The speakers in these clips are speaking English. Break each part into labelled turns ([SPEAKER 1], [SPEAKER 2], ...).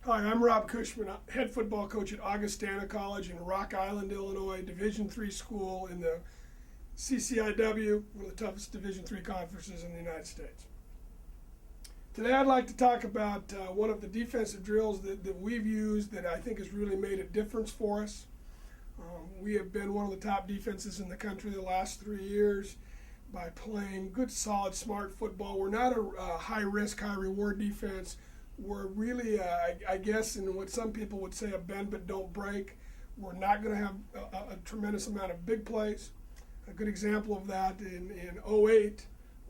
[SPEAKER 1] Hi, I'm Rob Cushman, head football coach at Augustana College in Rock Island, Illinois, Division III school in the CCIW, one of the toughest Division III conferences in the United States. Today I'd like to talk about one of the defensive drills that we've used that I think has really made a difference for us. We have been one of the top defenses in the country the last 3 years by playing good, solid, smart football. We're not a high-risk, high-reward defense. We're really, I guess, in what some people would say a bend but don't break. We're not going to have a tremendous amount of big plays. A good example of that in 08,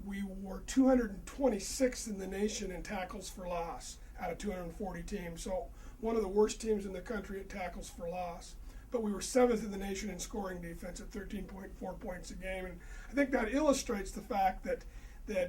[SPEAKER 1] we were 226th in the nation in tackles for loss out of 240 teams. So one of the worst teams in the country at tackles for loss. But we were 7th in the nation in scoring defense at 13.4 points a game. And I think that illustrates the fact that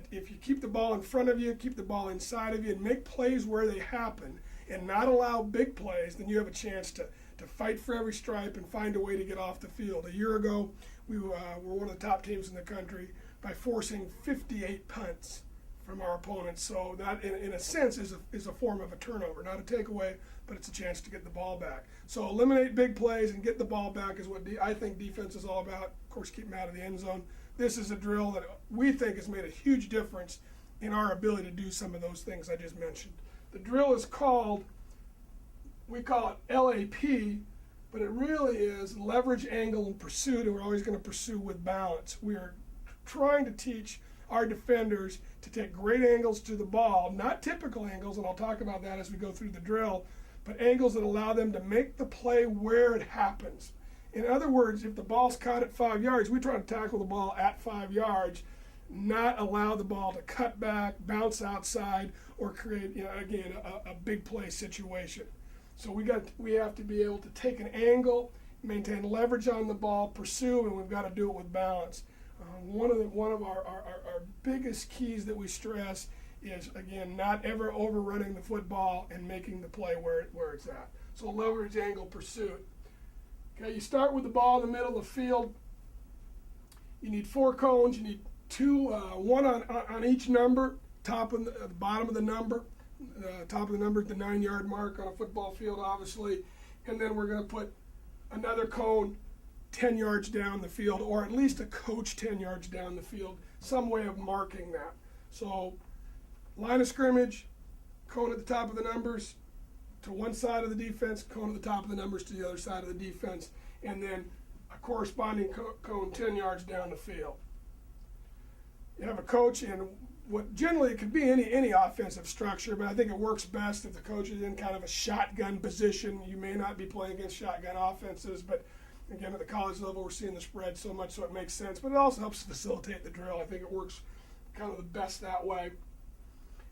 [SPEAKER 1] if you keep the ball in front of you, keep the ball inside of you, and make plays where they happen and not allow big plays, then you have a chance to fight for every stripe and find a way to get off the field. A year ago, we were one of the top teams in the country by forcing 58 punts from our opponents. So that, in a sense, is a form of a turnover, not a takeaway, but it's a chance to get the ball back. So eliminate big plays and get the ball back is what I think defense is all about. Of course, keep them out of the end zone. This is a drill that we think has made a huge difference in our ability to do some of those things I just mentioned. The drill is called, we call it LAP, but it really is leverage, angle, and pursuit, and we're always going to pursue with balance. We are trying to teach our defenders to take great angles to the ball, not typical angles, and I'll talk about that as we go through the drill, but angles that allow them to make the play where it happens. In other words, if the ball's caught at 5 yards, we try to tackle the ball at 5 yards, not allow the ball to cut back, bounce outside, or create, again, a big play situation. So we have to be able to take an angle, maintain leverage on the ball, pursue, and we've got to do it with balance. One of our biggest keys that we stress is, again, not ever overrunning the football and making the play where it's at. So leverage, angle, pursuit. Okay, you start with the ball in the middle of the field. You need 4 cones. You need one on each number, top and the bottom of the number. Top of the number at the 9-yard mark on a football field, obviously. And then we're going to put another cone 10 yards down the field, or at least a coach 10 yards down the field, some way of marking that. So line of scrimmage, cone at the top of the numbers to one side of the defense, cone at the top of the numbers to the other side of the defense, and then a corresponding cone 10 yards down the field. You have a coach in what generally it could be any offensive structure, but I think it works best if the coach is in kind of a shotgun position. You may not be playing against shotgun offenses, but again, at the college level, we're seeing the spread so much, so it makes sense. But it also helps facilitate the drill. I think it works kind of the best that way.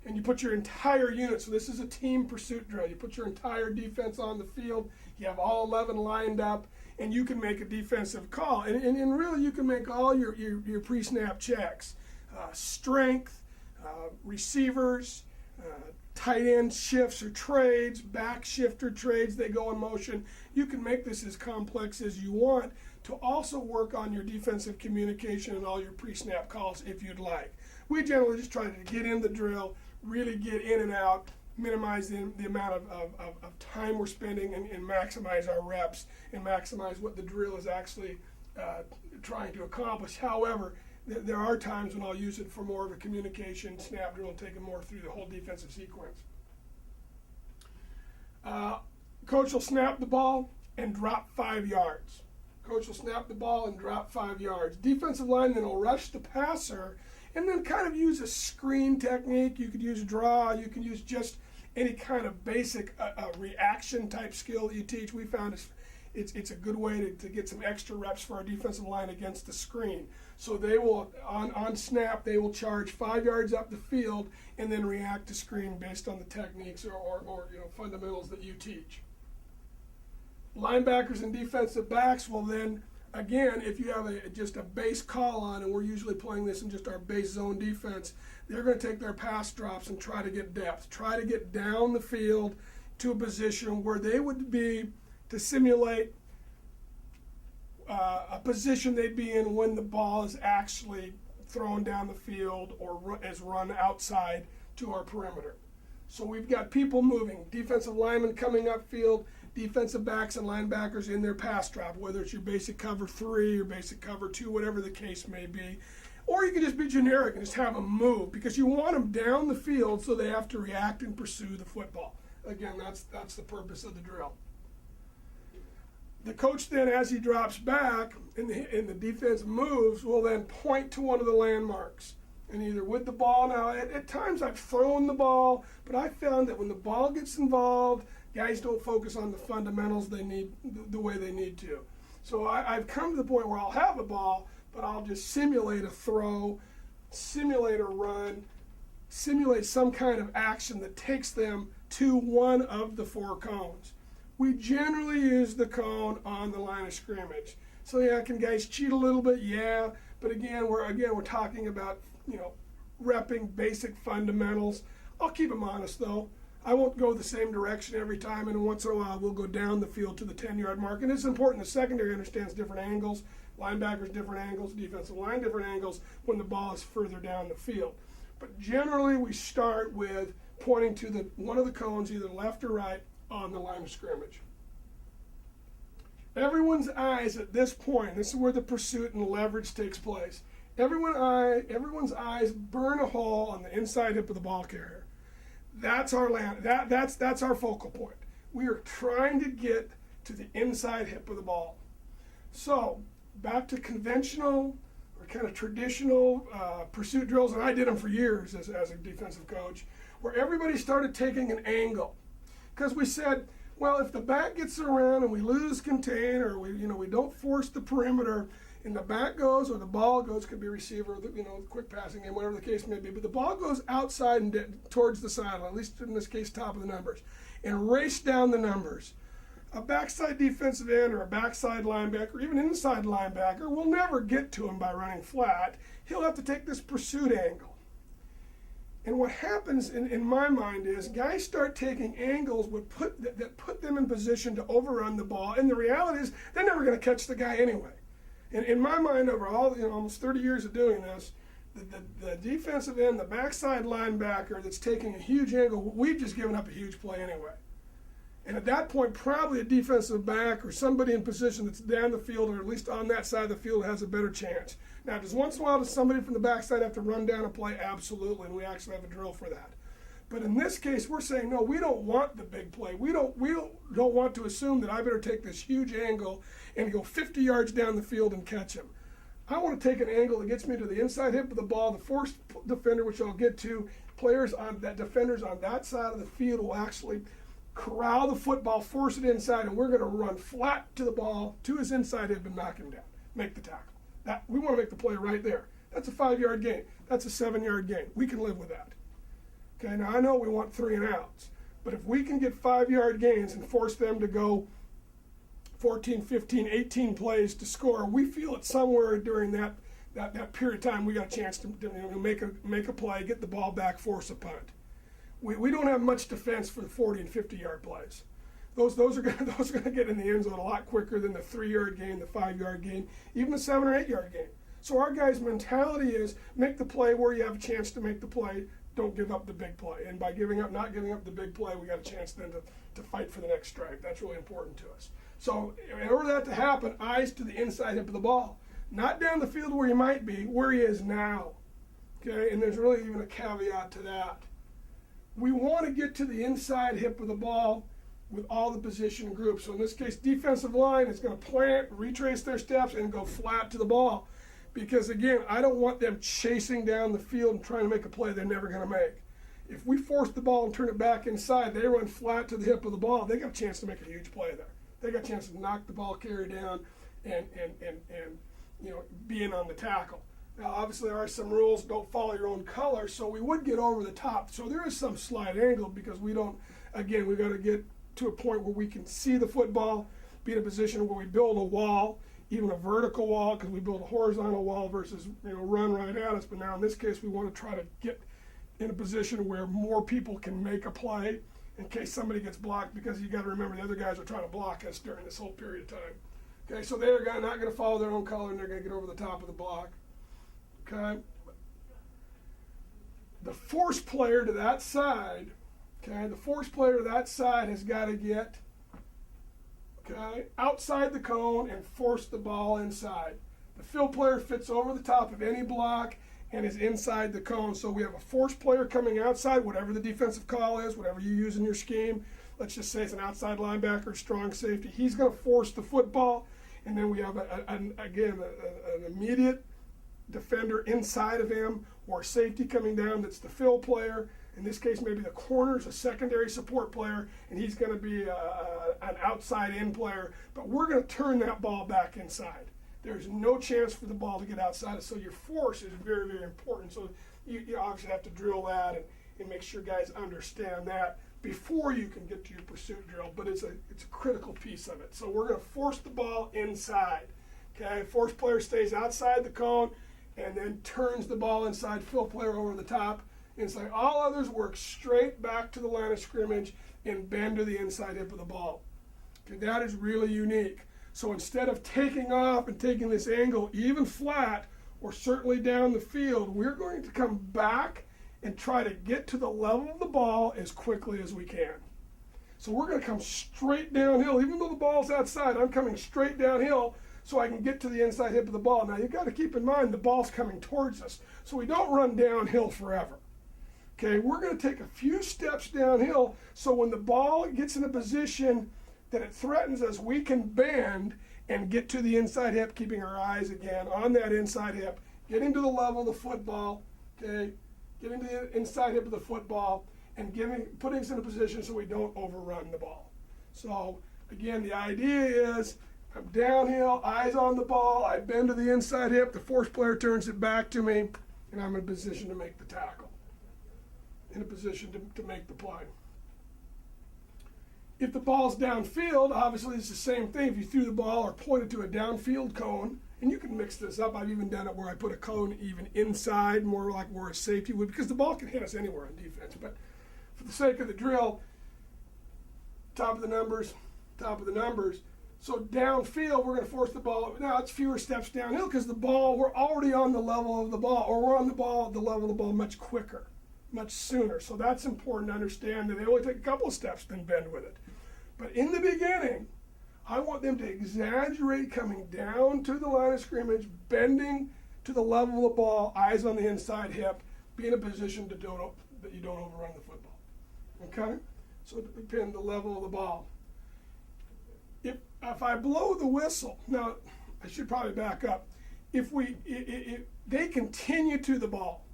[SPEAKER 1] And you put your entire unit, so this is a team pursuit drill. You put your entire defense on the field. You have all 11 lined up, and you can make a defensive call. And really, you can make all your pre-snap checks. Strength, receivers, tight end shifts or trades, back shifter trades, they go in motion. You can make this as complex as you want to also work on your defensive communication and all your pre-snap calls if you'd like. We generally just try to get in the drill, really get in and out, minimize the amount of time we're spending, and maximize our reps and maximize what the drill is actually trying to accomplish. However, there are times when I'll use it for more of a communication snap drill and take it more through the whole defensive sequence. Coach will snap the ball and drop 5 yards. Coach will snap the ball and drop 5 yards. Defensive line then will rush the passer and then kind of use a screen technique. You could use draw. You can use just any kind of basic reaction type skill that you teach. We found it's a good way to get some extra reps for our defensive line against the screen. So they will, on snap, they will charge 5 yards up the field and then react to screen based on the techniques or fundamentals that you teach. Linebackers and defensive backs will then, again, if you have just a base call on, and we're usually playing this in just our base zone defense, they're going to take their pass drops and try to get depth, try to get down the field to a position where they would be to simulate a position they'd be in when the ball is actually thrown down the field or is run outside to our perimeter. So we've got people moving, defensive linemen coming upfield, defensive backs and linebackers in their pass drop, whether it's your basic cover 3 or basic cover 2, whatever the case may be. Or you can just be generic and just have them move because you want them down the field so they have to react and pursue the football. Again, that's the purpose of the drill. The coach then, as he drops back and the defense moves, will then point to one of the landmarks. And either with the ball, now at times I've thrown the ball, but I found that when the ball gets involved, guys don't focus on the fundamentals they need the way they need to. So I've come to the point where I'll have a ball, but I'll just simulate a throw, simulate a run, simulate some kind of action that takes them to one of the 4 cones. We generally use the cone on the line of scrimmage. So yeah, can guys cheat a little bit? Yeah, but again we're talking about, repping basic fundamentals. I'll keep them honest though. I won't go the same direction every time, and once in a while we'll go down the field to the 10-yard mark. And it's important the secondary understands different angles, linebackers different angles, defensive line different angles when the ball is further down the field. But generally we start with pointing to one of the cones, either left or right, on the line of scrimmage. Everyone's eyes at this point, this is where the pursuit and leverage takes place. Everyone's eyes burn a hole on the inside hip of the ball carrier. That's our that's our focal point. We are trying to get to the inside hip of the ball. So back to conventional or kind of traditional pursuit drills, and I did them for years as a defensive coach, where everybody started taking an angle. Because we said, well, if the back gets around and we lose contain, or we don't force the perimeter, and the back goes or the ball goes, could be receiver, quick passing game, whatever the case may be, but the ball goes outside and towards the sideline, at least in this case, top of the numbers, and race down the numbers. A backside defensive end or a backside linebacker, or even inside linebacker, will never get to him by running flat. He'll have to take this pursuit angle. And what happens in my mind is guys start taking angles that put them in position to overrun the ball. And the reality is they're never going to catch the guy anyway. And in my mind, over all almost 30 years of doing this, the defensive end, the backside linebacker that's taking a huge angle, we've just given up a huge play anyway. And at that point, probably a defensive back or somebody in position that's down the field or at least on that side of the field has a better chance. Now, does once in a while does somebody from the backside have to run down a play? Absolutely, and we actually have a drill for that. But in this case, we're saying, no, we don't want the big play. We don't want to assume that I better take this huge angle and go 50 yards down the field and catch him. I want to take an angle that gets me to the inside hip of the ball. The forced defender, which I'll get to, defenders on that side of the field will actually corral the football, force it inside, and we're going to run flat to the ball, to his inside hip, and knock him down, make the tackle. We want to make the play right there. That's a 5-yard gain. That's a 7-yard gain. We can live with that. Okay, now I know we want 3 and outs, but if we can get 5-yard gains and force them to go 14, 15, 18 plays to score, we feel that somewhere during that period of time we got a chance to make a play, get the ball back, force a punt. We don't have much defense for the 40 and 50-yard plays. Those are going to get in the end zone a lot quicker than the 3-yard gain, the 5-yard gain, even the 7 or 8-yard gain. So our guys' mentality is make the play where you have a chance to make the play. Don't give up the big play. And by not giving up the big play, we got a chance then to fight for the next strike. That's really important to us. So in order for that to happen, eyes to the inside hip of the ball. Not down the field where you might be, where he is now. Okay, and there's really even a caveat to that. We want to get to the inside hip of the ball with all the position groups. So in this case, defensive line is going to plant, retrace their steps, and go flat to the ball. Because again, I don't want them chasing down the field and trying to make a play they're never going to make. If we force the ball and turn it back inside, they run flat to the hip of the ball, they got a chance to make a huge play there. They got a chance to knock the ball carrier down and be in on the tackle. Now, obviously, there are some rules. Don't follow your own color, so we would get over the top. So there is some slight angle because we've got to get to a point where we can see the football, be in a position where we build a wall, even a vertical wall, because we build a horizontal wall versus run right at us. But now in this case, we want to try to get in a position where more people can make a play in case somebody gets blocked, because you got to remember the other guys are trying to block us during this whole period of time. Okay, so they're not going to follow their own color, and they're going to get over the top of the block. Okay. The force player to that side Okay, the force player that side has got to get outside the cone and force the ball inside. The field player fits over the top of any block and is inside the cone. So we have a force player coming outside, whatever the defensive call is, whatever you use in your scheme. Let's just say it's an outside linebacker, strong safety. He's going to force the football. And then we have, an immediate defender inside of him, or safety coming down that's the field player. In this case, maybe the corner's a secondary support player, and he's going to be an outside-in player. But we're going to turn that ball back inside. There's no chance for the ball to get outside. So your force is very, very important. So you obviously have to drill that and make sure guys understand that before you can get to your pursuit drill. But it's a critical piece of it. So we're going to force the ball inside. Okay, force player stays outside the cone and then turns the ball inside, field player over the top. Inside. All others work straight back to the line of scrimmage and bend to the inside hip of the ball. Okay, that is really unique. So instead of taking off and taking this angle even flat or certainly down the field, we're going to come back and try to get to the level of the ball as quickly as we can. So we're going to come straight downhill. Even though the ball's outside, I'm coming straight downhill so I can get to the inside hip of the ball. Now you've got to keep in mind the ball's coming towards us, so we don't run downhill forever. Okay, we're going to take a few steps downhill so when the ball gets in a position that it threatens us, we can bend and get to the inside hip, keeping our eyes again on that inside hip, getting to the level of the football, okay, getting to the inside hip of the football, and putting us in a position so we don't overrun the ball. So again, the idea is I'm downhill, eyes on the ball, I bend to the inside hip, the force player turns it back to me, and I'm in a position to make the tackle. In a position to make the play. If the ball's downfield, obviously it's the same thing. If you threw the ball or pointed to a downfield cone, and you can mix this up. I've even done it where I put a cone even inside, more like where a safety would, because the ball can hit us anywhere on defense. But for the sake of the drill, top of the numbers. So downfield, we're going to force the ball. Now it's fewer steps downhill because the ball, we're already on the level of the ball, or we're on the level of the ball much quicker, much sooner. So that's important to understand that they only take a couple of steps, then bend with it. But in the beginning, I want them to exaggerate coming down to the line of scrimmage, bending to the level of the ball, eyes on the inside hip, be in a position that you don't overrun the football. Okay? So it depends the level of the ball. If I blow the whistle, now I should probably back up. If they continue to the ball,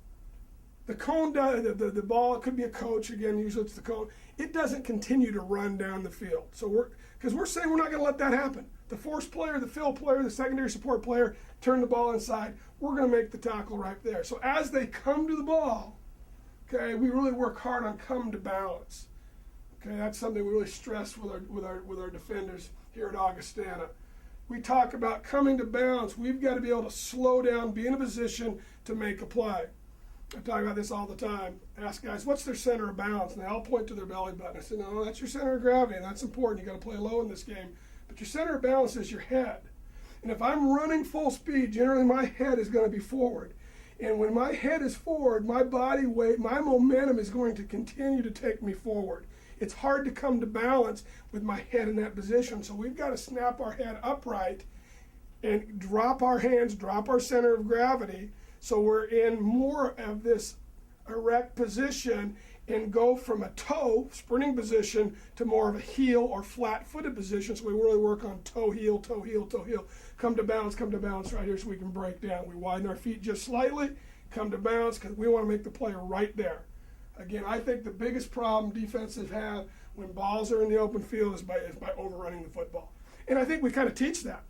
[SPEAKER 1] the cone, the ball, it could be a coach, again, usually it's the cone, it doesn't continue to run down the field. So because we're saying we're not going to let that happen. The force player, the field player, the secondary support player, turn the ball inside, we're going to make the tackle right there. So as they come to the ball, okay, we really work hard on come to balance. Okay, that's something we really stress with our defenders here at Augustana. We talk about coming to balance. We've got to be able to slow down, be in a position to make a play. I talk about this all the time. I ask guys, what's their center of balance? And they all point to their belly button. I say, no, that's your center of gravity, and that's important. You got to play low in this game. But your center of balance is your head. And if I'm running full speed, generally my head is going to be forward. And when my head is forward, my body weight, my momentum is going to continue to take me forward. It's hard to come to balance with my head in that position. So we've got to snap our head upright and drop our hands, drop our center of gravity, so we're in more of this erect position and go from a toe, sprinting position, to more of a heel or flat-footed position. So we really work on toe, heel, toe, heel, toe, heel. Come to balance right here so we can break down. We widen our feet just slightly, come to balance, because we want to make the play right there. Again, I think the biggest problem defenses have when balls are in the open field is by overrunning the football. And I think we kind of teach that.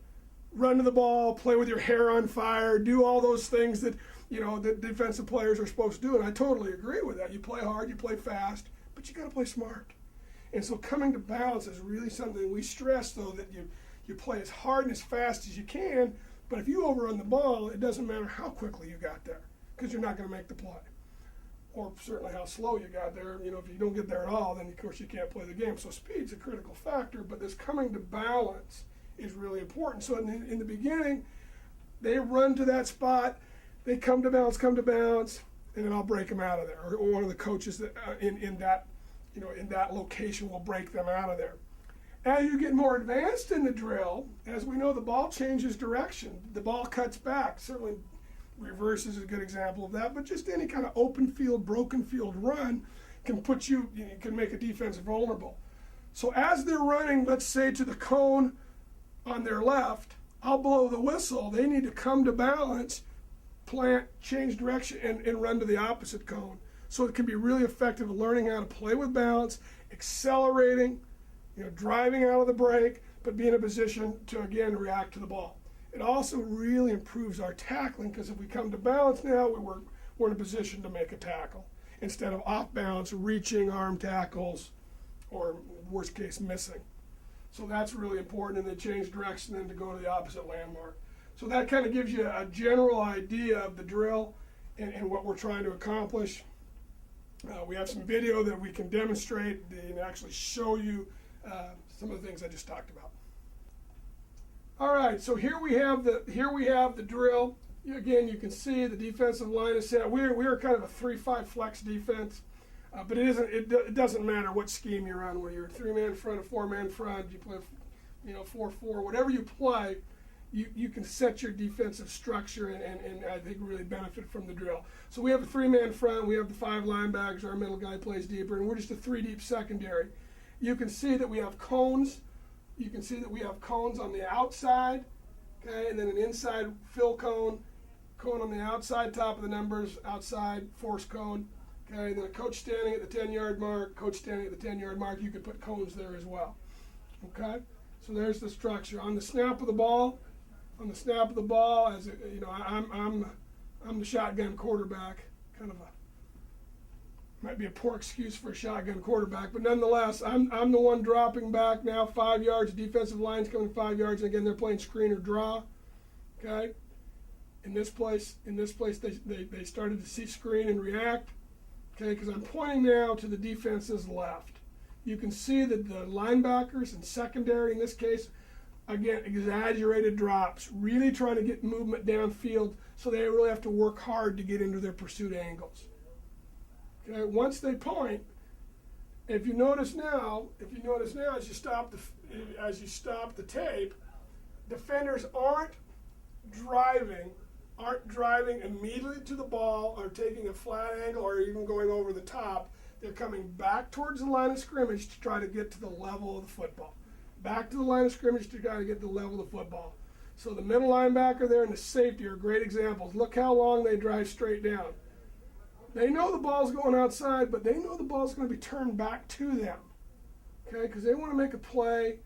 [SPEAKER 1] Run to the ball, play with your hair on fire, do all those things that, that defensive players are supposed to do. And I totally agree with that. You play hard, you play fast, but you got to play smart. And so coming to balance is really something we stress, though, that you play as hard and as fast as you can, but if you overrun the ball, it doesn't matter how quickly you got there, because you're not going to make the play. Or certainly how slow you got there. If you don't get there at all, then of course you can't play the game. So speed's a critical factor, but this coming to balance is really important. So in the beginning, they run to that spot, they come to balance, and then I'll break them out of there. Or one of the coaches that in that in that location will break them out of there. As you get more advanced in the drill, as we know, the ball changes direction. The ball cuts back. Certainly reverse is a good example of that, but just any kind of open field, broken field run can can make a defense vulnerable. So as they're running, let's say to the cone on their left, I'll blow the whistle. They need to come to balance, plant, change direction, and run to the opposite cone. So it can be really effective at learning how to play with balance, accelerating, driving out of the break, but be in a position to, again, react to the ball. It also really improves our tackling, because if we come to balance now, we're in a position to make a tackle instead of off balance, reaching arm tackles, or worst case, missing. So that's really important, and they change direction then to go to the opposite landmark. So that kind of gives you a general idea of the drill and what we're trying to accomplish. We have some video that we can demonstrate and actually show you some of the things I just talked about. All right, so here we have the drill. Again, you can see the defensive line is set. We're kind of a 3-5 flex defense, but it doesn't matter what scheme you're on. Whether you're a 3-man front, a 4-man front, you play 4-4, whatever you play, you can set your defensive structure and I think really benefit from the drill. So we have a 3-man front. We have the 5 linebackers. Our middle guy plays deeper, and we're just a 3-deep secondary. You can see that we have cones. You can see that we have cones on the outside, okay, and then an inside fill cone on the outside, top of the numbers, outside force cone, okay, and then a coach standing at the 10-yard mark, coach standing at the 10-yard mark. You could put cones there as well, okay. So there's the structure. On the snap of the ball, as I'm the shotgun quarterback, kind of might be a poor excuse for a shotgun quarterback, but nonetheless, I'm the one dropping back now 5 yards. Defensive line's coming 5 yards, and again, they're playing screen or draw. Okay. In this place, they started to see screen and react. Okay, because I'm pointing now to the defense's left. You can see that the linebackers and secondary, in this case, again, exaggerated drops, really trying to get movement downfield, so they really have to work hard to get into their pursuit angles. Okay, once they point, if you notice now, as you stop the tape, defenders aren't driving immediately to the ball or taking a flat angle or even going over the top. They're coming back towards the line of scrimmage to try to get to the level of the football. Back to the line of scrimmage to try to get to the level of the football. So the middle linebacker there and the safety are great examples. Look how long they drive straight down. They know the ball's going outside, but they know the ball's going to be turned back to them, okay, because they want to make a play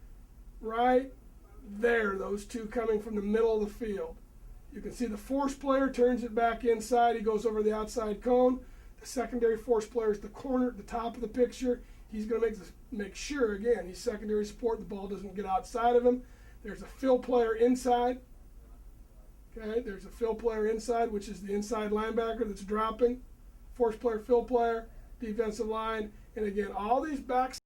[SPEAKER 1] right there, those two coming from the middle of the field. You can see the force player turns it back inside. He goes over the outside cone. The secondary force player is the corner at the top of the picture. He's going to make sure, again, he's secondary support. The ball doesn't get outside of him. There's a fill player inside. Okay, there's a fill player inside, which is the inside linebacker that's dropping. Force player, fill player, defensive line, and again, all these backs